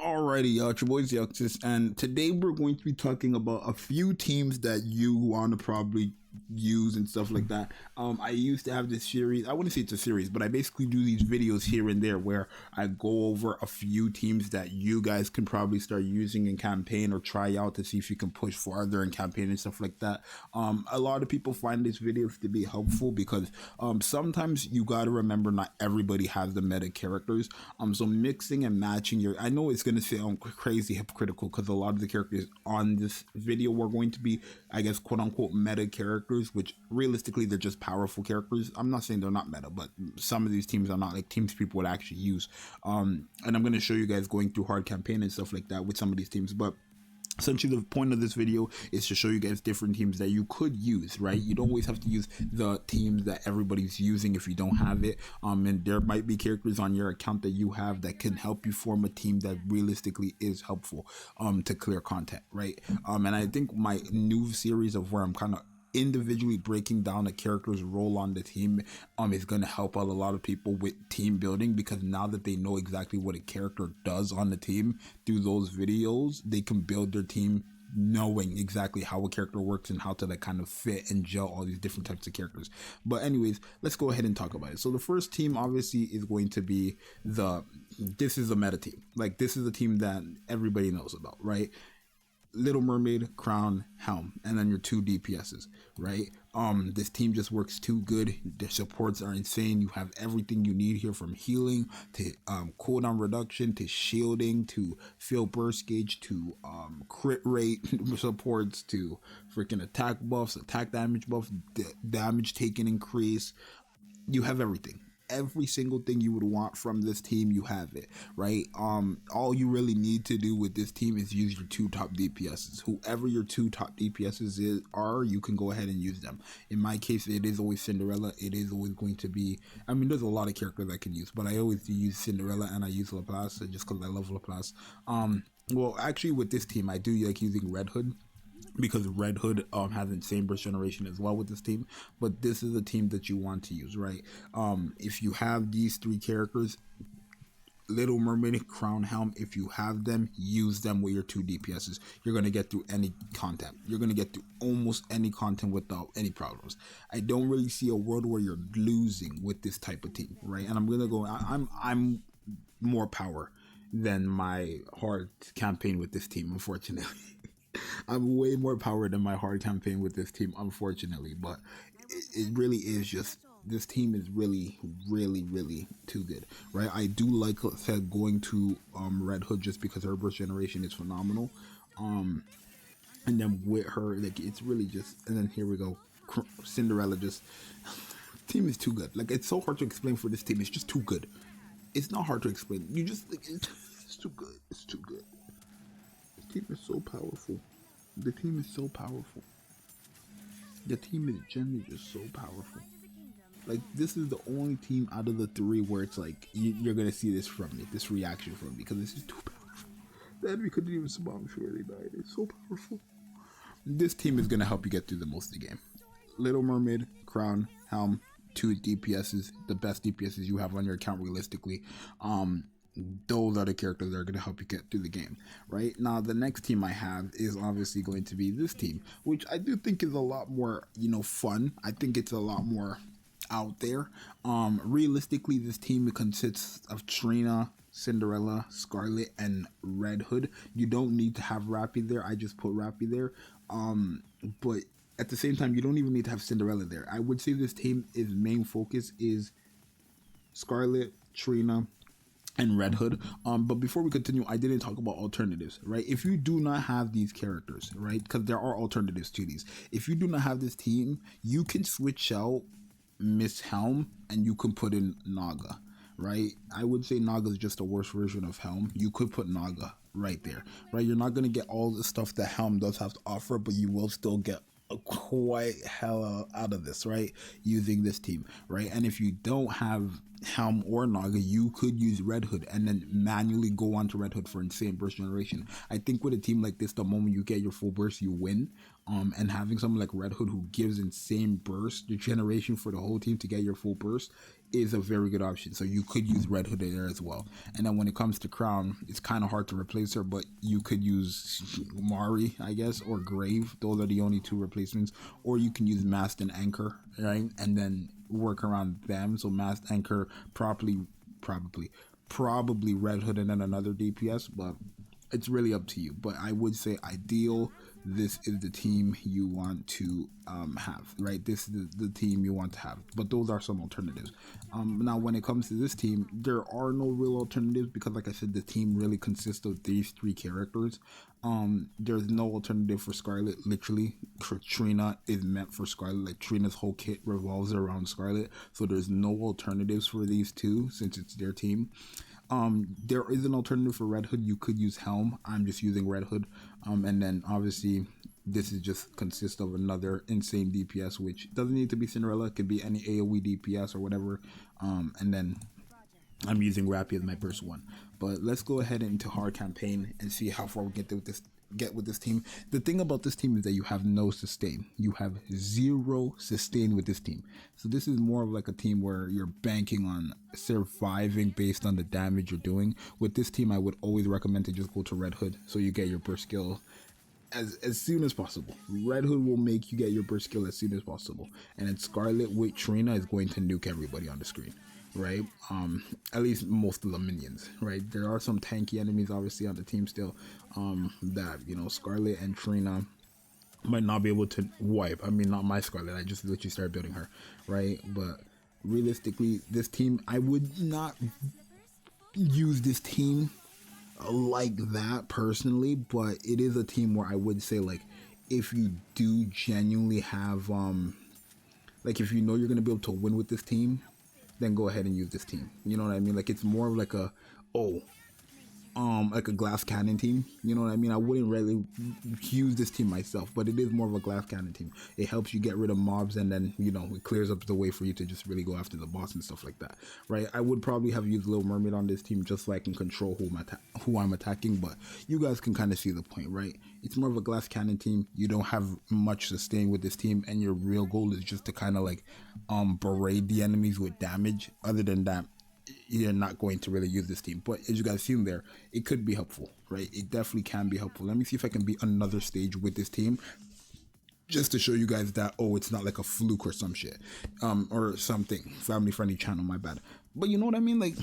Alrighty, y'all, it's your boy Zxous, and today we're going to be talking about a few teams that you want to probably use and stuff like that. I used to have this series. I wouldn't say it's a series, but I basically do these videos here and there where I go over a few teams that you guys can probably start using in campaign or try out to see if you can push farther in campaign and stuff like that. A lot of people find these videos to be helpful because sometimes you got to remember not everybody has the meta characters. So mixing and matching your, I know it's going to sound crazy hypocritical because a lot of the characters on this video were going to be, I guess, quote unquote meta characters, which realistically they're just powerful characters. I'm not saying they're not meta, but some of these teams are not like teams people would actually use. And I'm going to show you guys going through hard campaign and stuff like that with some of these teams. But essentially the point of this video is to show you guys different teams that you could use, right? You don't always have to use the teams that everybody's using if you don't have it. And there might be characters on your account that you have that can help you form a team that realistically is helpful to clear content, right? And I think my new series of where I'm kind of individually breaking down a character's role on the team is going to help out a lot of people with team building, because now that they know exactly what a character does on the team through those videos, they can build their team knowing exactly how a character works and how to like kind of fit and gel all these different types of characters. But anyways, let's go ahead and talk about it. So the first team obviously is going to be this is a meta team. Like, this is a team that everybody knows about, right? Little Mermaid, Crown, Helm, and then your two DPSs, right? This team just works too good. The supports are insane. You have everything you need here, from healing to cooldown reduction to shielding to field burst gauge to crit rate supports to freaking attack buffs, attack damage buff, damage taken increase. You have everything. Every single thing you would want from this team, you have it, right? All you really need to do with this team is use your two top DPSs. Whoever your two top DPSs are, you can go ahead and use them. In my case, it is always Cinderella. It is always going to be, I mean, there's a lot of characters I can use, but I always do use Cinderella, and I use Laplace just because I love Laplace. Well, actually with this team, I do like using Red Hood, because Red Hood has insane burst generation as well with this team. But this is a team that you want to use, right? If you have these three characters, Little Mermaid, Crown, Helm, if you have them, use them with your two DPSs. You're going to get through any content. You're going to get through almost any content without any problems. I don't really see a world where you're losing with this type of team, right? And I'm going to go, I'm more power than my hard campaign with this team, unfortunately. I'm way more power than my hard campaign with this team, unfortunately. But it really is just, this team is really, really, really too good, right? I do like, like I said, going to Red Hood just because her burst generation is phenomenal. And then with her, like, it's really just, and then here we go, Cinderella. Just team is too good. Like, it's so hard to explain for this team. It's just too good. It's not hard to explain. You just, it's too good. It's too good. The team is so powerful. The team is so powerful. The team is generally just so powerful. Like, this is the only team out of the three where it's like you're gonna see this from me, this reaction from me, because this is too powerful. The enemy couldn't even spawn before they died. It's so powerful. This team is gonna help you get through the most of the game. Little Mermaid, Crown, Helm, two DPSs, the best DPSs you have on your account realistically. Those are the characters that are going to help you get through the game, right? Now, the next team I have is obviously going to be this team, which I do think is a lot more, fun. I think it's a lot more out there. Realistically, this team consists of Trina, Cinderella, Scarlet, and Red Hood. You don't need to have Rappy there. I just put Rappy there. But at the same time, you don't even need to have Cinderella there. I would say this team's main focus is Scarlet, Trina, and Red Hood. But before we continue, I didn't talk about alternatives, right? If you do not have these characters, right, because there are alternatives to these. If you do not have this team, you can switch out Miss Helm and you can put in Naga, right? I would say Naga is just a worse version of Helm. You could put Naga right there, right? You're not going to get all the stuff that Helm does have to offer, but you will still get quite hell out of this, right, using this team, right? And if you don't have Helm or Naga, you could use Red Hood and then manually go on to Red Hood for insane burst generation. I think with a team like this, the moment you get your full burst, you win. And having someone like Red Hood who gives insane burst generation for the whole team to get your full burst is a very good option. So you could use Red Hood in there as well. And then when it comes to Crown, it's kind of hard to replace her, but you could use Mari, I guess, or Grave. Those are the only two replacements. Or you can use Mast and Anchor, right? And then work around them. So Mast, Anchor, probably Red Hood and then another DPS, but it's really up to you. But I would say ideal, this is the team you want to have, right? This is the team you want to have, but those are some alternatives. Now when it comes to this team, there are no real alternatives because, like I said, the team really consists of these three characters. There's no alternative for Scarlet. Literally, Trina is meant for Scarlet. Like, Trina's whole kit revolves around Scarlet, so there's no alternatives for these two since it's their team. There is an alternative for Red Hood. You could use Helm. I'm just using Red Hood. And then obviously this is just consists of another insane DPS, which doesn't need to be Cinderella. It could be any AoE DPS or whatever. And then I'm using Rappy as my first one. But let's go ahead into hard campaign and see how far we get with this team. The thing about this team is that you have no sustain. You have 0 sustain with this team. So this is more of like a team where you're banking on surviving based on the damage you're doing. With this team, I would always recommend to just go to Red Hood so you get your burst skill as soon as possible. Red Hood will make you get your burst skill as soon as possible. And then Scarlet with Trina is going to nuke everybody on the screen, right? At least most of the minions, right? There are some tanky enemies obviously on the team still, that, you know, Scarlet and Trina might not be able to wipe. I mean, not my Scarlet, I just literally started building her, right? But realistically, this team, I would not use this team like that personally, but it is a team where I would say, like, if you do genuinely have like, if you know you're gonna be able to win with this team, then go ahead and use this team. You know what I mean? Like, it's more of like a like a glass cannon team. You know what I mean? I wouldn't really use this team myself, but it is more of a glass cannon team. It helps you get rid of mobs, and then, you know, it clears up the way for you to just really go after the boss and stuff like that, right? I would probably have used Little Mermaid on this team just so I can control who I'm attacking, but you guys can kind of see the point, right? It's more of a glass cannon team. You don't have much sustain with this team, and your real goal is just to kind of like berate the enemies with damage. Other than that, you're not going to really use this team. But as you guys seen there, it could be helpful, right? It definitely can be helpful. Let me see if I can beat another stage with this team, just to show you guys that, oh, it's not like a fluke or some shit, or something. Family friendly channel, my bad. But you know what I mean? Like,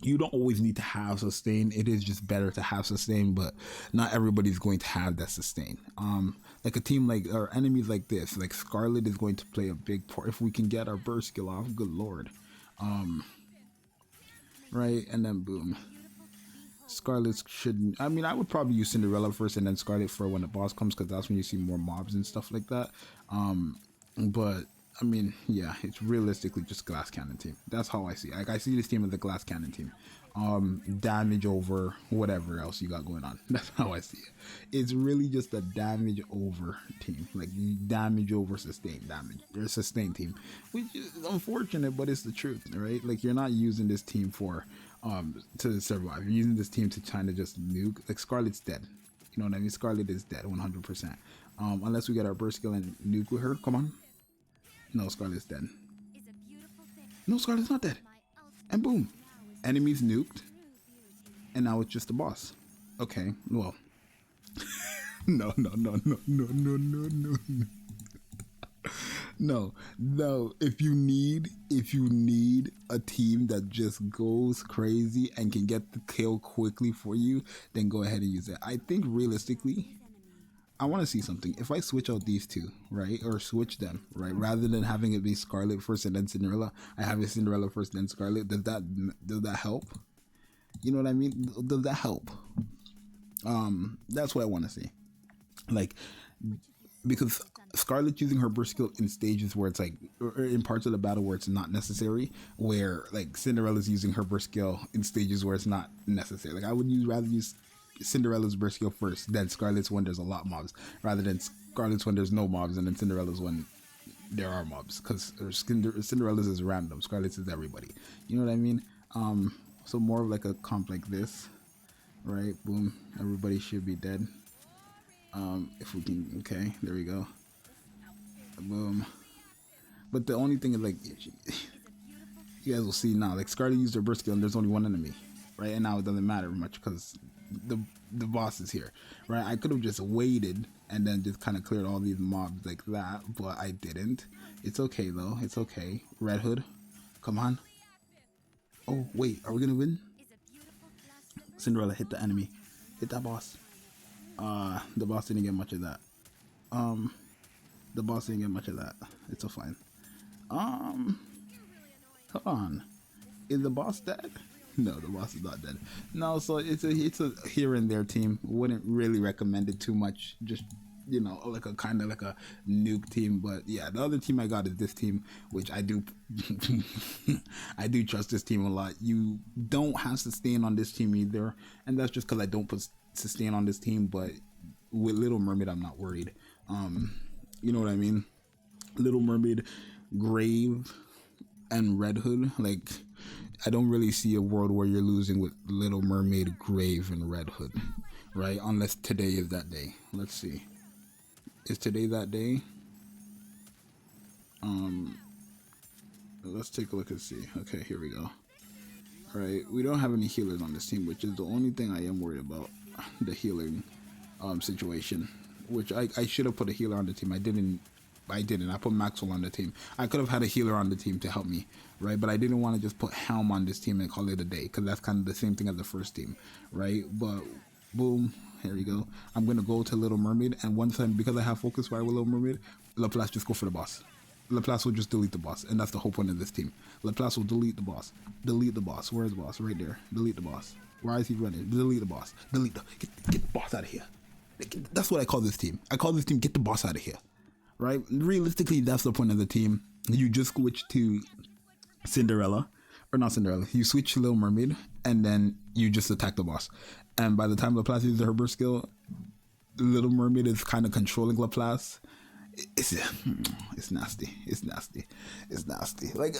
you don't always need to have sustain. It is just better to have sustain, but not everybody's going to have that sustain. Like a team like, or enemies like this, like Scarlet is going to play a big part if we can get our burst skill off. Good lord. Right, and then boom. Scarlet shouldn't. I mean, I would probably use Cinderella first and then Scarlet for when the boss comes, because that's when you see more mobs and stuff like that. But I mean, yeah, it's realistically just glass cannon team. That's how I see it. Like, I see this team as a glass cannon team. Damage over whatever else you got going on. That's how I see it. It's really just a damage over team, like damage over sustain damage, or sustain team, which is unfortunate, but it's the truth, right? Like, you're not using this team for to survive. You're using this team to kind of just nuke. Like, Scarlet's dead. You know what I mean? Scarlet is dead 100%. Unless we get our burst skill and nuke with her. Come on. No, Scarlet's dead. No, Scarlet's not dead. And boom. Enemies nuked, and now it's just a boss. Okay, well, no. If you need a team that just goes crazy and can get the kill quickly for you, then go ahead and use it. I think realistically, I want to see something. If I switch out these two, right, or switch them, right, rather than having it be Scarlet first and then Cinderella, I have it Cinderella first then Scarlet. Does that help? You know what I mean? Does that help? That's what I want to see. Like, because Scarlet using her burst skill in stages where it's like, or in parts of the battle where it's not necessary, where like Cinderella's using her burst skill in stages where it's not necessary. Like, I would rather use Cinderella's burst skill first, then Scarlet's when there's a lot mobs, rather than Scarlet's when there's no mobs, and then Cinderella's when there are mobs, because Cinderella's is random, Scarlet's is everybody. You know what I mean? So more of like a comp like this, right? Boom, everybody should be dead. If we can, okay, there we go. Boom. But the only thing is, like, you you guys will see now. Like Scarlet used her burst skill and there's only one enemy, right? And now it doesn't matter much because the boss is here, right? I could have just waited and then just kind of cleared all these mobs like that, but I didn't. It's okay though. It's okay. Red Hood, come on. Oh wait, are we gonna win? Cinderella, hit the enemy. Hit that boss. The boss didn't get much of that. The boss didn't get much of that. It's a fine. Hold on. Is the boss dead? No, the boss is not dead. No, so it's a here and there team. Wouldn't really recommend it too much. Just, you know, like a kind of like a nuke team. But yeah, the other team I got is this team, which I do I do trust this team a lot. You don't have sustain on this team either, and that's just because I don't put sustain on this team. But with Little Mermaid, I'm not worried. You know what I mean? Little Mermaid, Grave, and Red Hood. Like, I don't really see a world where you're losing with Little Mermaid, Grave, and Red Hood, right? Unless today is that day. Let's see. Is today that day? Let's take a look and see. Okay, here we go. All right, we don't have any healers on this team, which is the only thing I am worried about. The healing situation, which I should have put a healer on the team. I didn't. I put Maxwell on the team. I could have had a healer on the team to help me, right? But I didn't want to just put Helm on this team and call it a day, because that's kind of the same thing as the first team, right? But boom, here we go. I'm gonna go to Little Mermaid, and once because I have focus fire with Little Mermaid, Laplace just go for the boss. Laplace will just delete the boss, and that's the whole point of this team. Laplace will delete the boss. Delete the boss. Where's the boss? Right there. Delete the boss. Why is he running? Delete the boss. Delete the get the boss out of here. That's what I call this team. I call this team get the boss out of here. Right? Realistically, that's the point of the team. You just switch to Cinderella, or not Cinderella. You switch to Little Mermaid, and then you just attack the boss. And by the time Laplace uses her burst skill, Little Mermaid is kind of controlling Laplace. It's nasty. It's nasty. It's nasty. Like,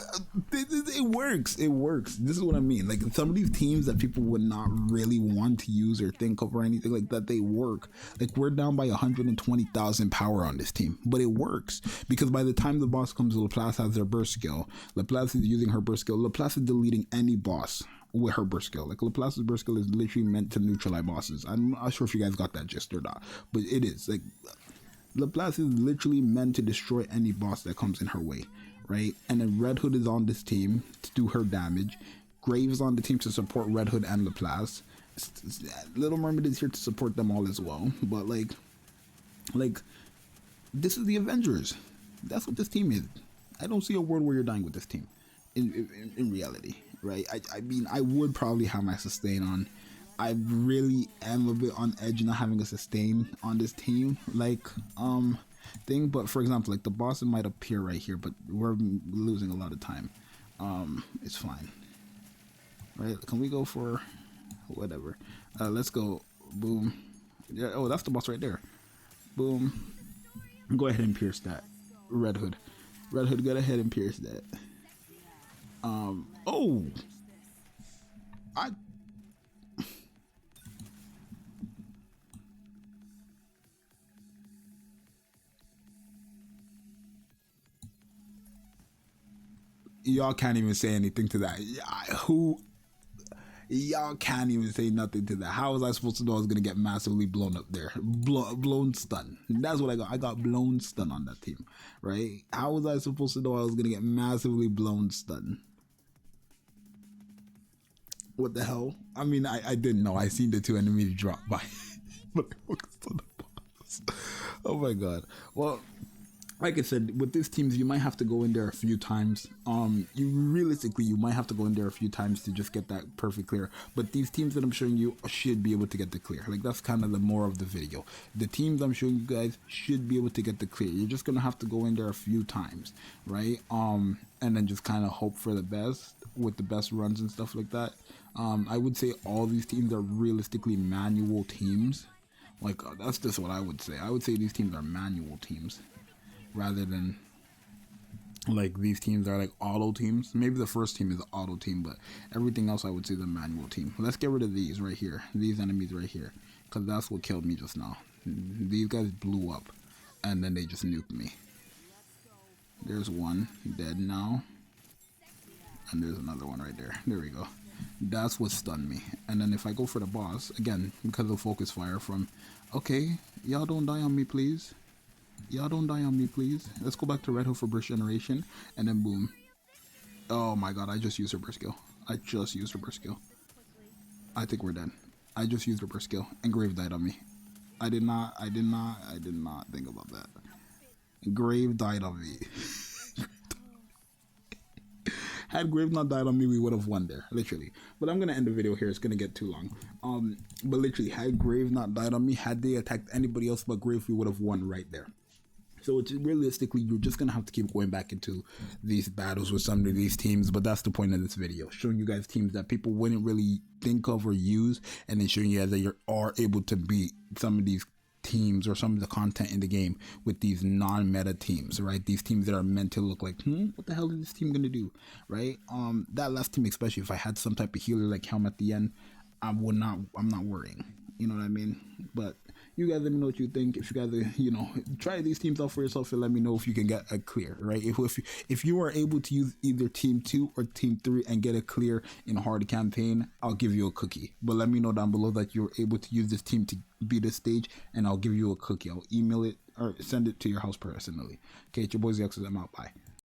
it works. It works. This is what I mean. Like, some of these teams that people would not really want to use or think of or anything like that, they work. Like, we're down by 120,000 power on this team, but it works because by the time the boss comes, Laplace has their burst skill. Laplace is using her burst skill. Laplace is deleting any boss with her burst skill. Like, Laplace's burst skill is literally meant to neutralize bosses. I'm not sure if you guys got that gist or not, but it is. Like, Laplace is literally meant to destroy any boss that comes in her way, right? And then Red Hood is on this team to do her damage. Grave is on the team to support Red Hood and Laplace. Little Mermaid is here to support them all as well. But like this is the Avengers. That's what this team is. I don't see a world where you're dying with this team in reality, right? I mean, I would probably have my sustain on. I really am a bit on edge not having a sustain on this team, like, thing. But for example, like the boss might appear right here, but we're losing a lot of time. It's fine, right? Can we go for whatever? Let's go. Boom. Yeah. Oh, that's the boss right there. Boom. Go ahead and pierce that. Red Hood. Red Hood, go ahead and pierce that. Oh. Y'all can't even say anything to that. Y'all can't even say nothing to that. How was I supposed to know I was gonna get massively blown up there? Blown stun. That's what I got. I got blown stun on that team, right? How was I supposed to know I was gonna get massively blown stun? What the hell? I mean, I didn't know. I seen the two enemies drop by, but I focused on the boss. Oh my god. Well, like I said, with these teams, you might have to go in there a few times. You might have to go in there a few times to just get that perfect clear. But these teams that I'm showing you should be able to get the clear. Like, that's kind of the more of the video. The teams I'm showing you guys should be able to get the clear. You're just gonna have to go in there a few times, right? And then just kind of hope for the best with the best runs and stuff like that. I would say all these teams are realistically manual teams. Like, that's just what I would say. I would say these teams are manual teams, rather than like these teams are like auto teams. Maybe the first team is an auto team, but everything else I would say is a manual team. Let's get rid of these right here, these enemies right here, because that's what killed me just now. These guys blew up and then they just nuked me. There's one dead now, And there's another one right there. There we go. That's what stunned me. And then if I go for the boss, again, because of focus fire from, okay, y'all don't die on me, please. Y'all don't die on me, please. Let's go back to Red Hood for burst generation. And then boom. Oh my god, I just used her burst skill. I just used her burst skill. I think we're dead. I just used her burst skill. And Grave died on me. I did not think about that. Grave died on me. Had Grave not died on me, we would have won there, literally. But I'm gonna end the video here. It's gonna get too long. But literally, had Grave not died on me, had they attacked anybody else but Grave, we would have won right there. So it's realistically, you're just gonna have to keep going back into these battles with some of these teams. But that's the point of this video, showing you guys teams that people wouldn't really think of or use, and then showing you guys that you are able to beat some of these teams or some of the content in the game with these non-meta teams, right? These teams that are meant to look like, what the hell is this team gonna do, right? That last team, especially if I had some type of healer like Helm at the end, I'm not worrying, you know what I mean? But you guys let me know what you think. If you guys try these teams out for yourself and let me know if you can get a clear, right? If you are able to use either team 2 or team 3 and get a clear in a hard campaign, I'll give you a cookie. But let me know down below that you're able to use this team to beat this stage, and I'll give you a cookie. I'll email it or send it to your house personally. Okay, it's your boy Zxous. I'm out. Bye.